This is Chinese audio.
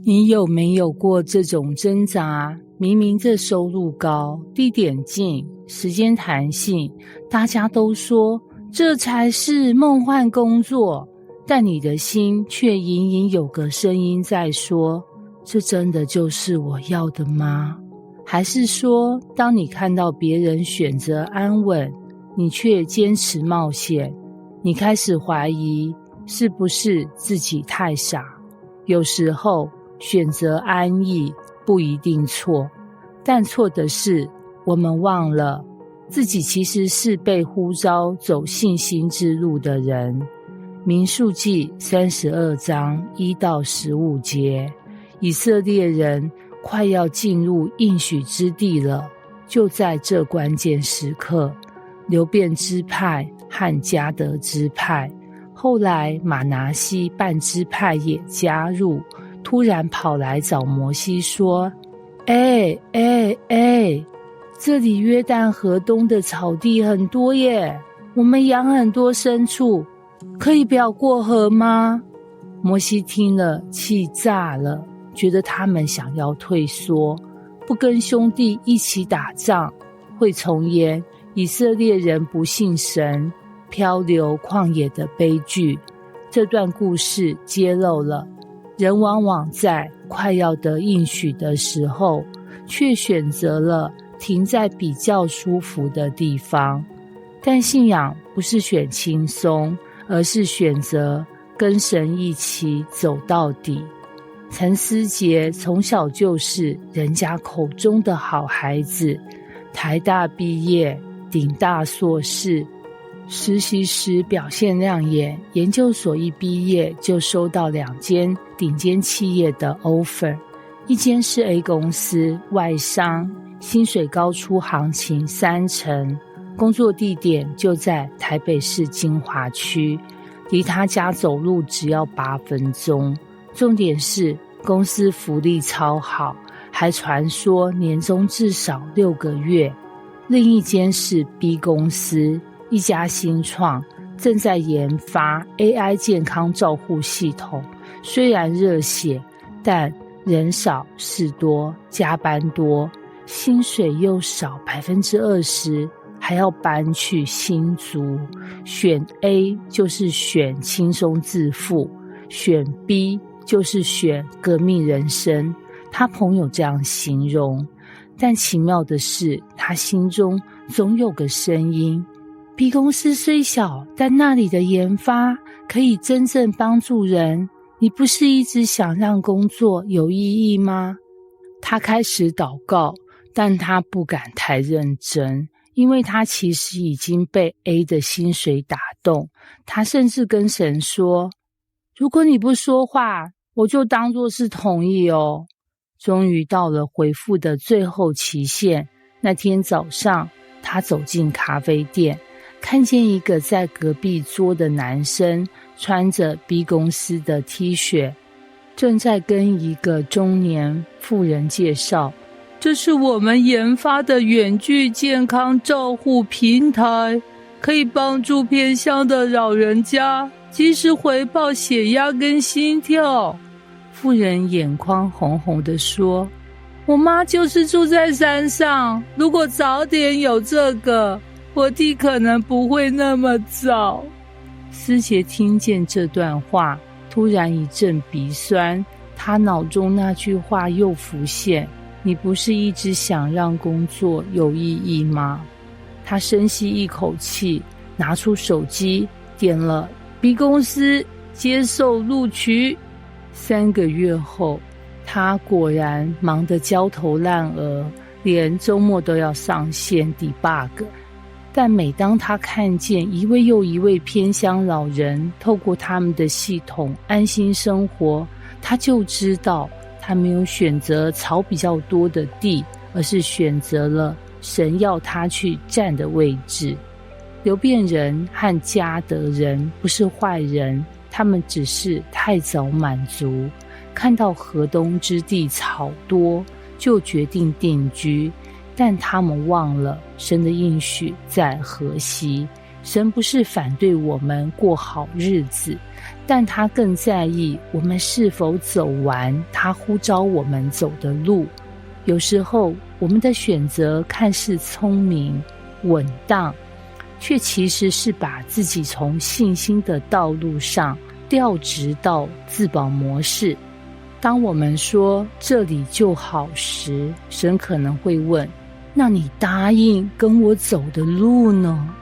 你有没有过这种挣扎？明明这收入高，地点近，时间弹性，大家都说这才是梦幻工作，但你的心却隐隐有个声音在说，这真的就是我要的吗？还是说，当你看到别人选择安稳，你却坚持冒险，你开始怀疑是不是自己太傻？有时候选择安逸不一定错，但错的是我们忘了自己其实是被呼召走信心之路的人。民数记32章1到15节，以色列人快要进入应许之地了，就在这关键时刻，流便支派和迦得支派，后来玛拿西半支派也加入，突然跑来找摩西说，这里约旦河东的草地很多耶，我们养很多牲畜，可以不要过河吗？摩西听了气炸了，觉得他们想要退缩，不跟兄弟一起打仗，会重演以色列人不信神漂流旷野的悲剧。这段故事揭露了人往往在快要得应许的时候，却选择了停在比较舒服的地方。但信仰不是选轻松，而是选择跟神一起走到底。陈思杰从小就是人家口中的好孩子，台大毕业，顶大硕士，实习时表现亮眼，研究所一毕业就收到2间顶尖企业的 offer， 一间是 A 公司外商，薪水高出行情30%，工作地点就在台北市精华区，离他家走路只要8分钟。重点是公司福利超好，还传说年终至少6个月。另一间是 B 公司，一家新创，正在研发 AI 健康照护系统，虽然热血，但人少事多，加班多，薪水又少20%，还要搬去新竹。选 A 就是选轻松致富，选 B 就是选革命人生，他朋友这样形容。但奇妙的是，他心中总有个声音， B 公司虽小，但那里的研发可以真正帮助人，你不是一直想让工作有意义吗？他开始祷告，但他不敢太认真，因为他其实已经被 A 的薪水打动。他甚至跟神说，如果你不说话，我就当作是同意哦。终于到了回复的最后期限，那天早上，他走进咖啡店，看见一个在隔壁桌的男生穿着 B 公司的 T 恤，正在跟一个中年妇人介绍，这是我们研发的远距健康照护平台，可以帮助偏乡的老人家及时回报血压跟心跳。妇人眼眶红红地说，我妈就是住在山上，如果早点有这个，我弟可能不会那么早。思杰听见这段话，突然一阵鼻酸，他脑中那句话又浮现，你不是一直想让工作有意义吗？他深吸一口气，拿出手机，点了 B 公司接受录取。3个月后，他果然忙得焦头烂额，连周末都要上线 debug。但每当他看见一位又一位偏乡老人透过他们的系统安心生活，他就知道他没有选择草比较多的地，而是选择了神要他去站的位置。流便人和迦得人不是坏人，他们只是太早满足，看到河东之地草多，就决定定居。但他们忘了神的应许在河西，神不是反对我们过好日子，但他更在意我们是否走完他呼召我们走的路。有时候我们的选择看似聪明稳当，却其实是把自己从信心的道路上调职到自保模式。当我们说这里就好时，神可能会问，那你答应跟我走的路呢？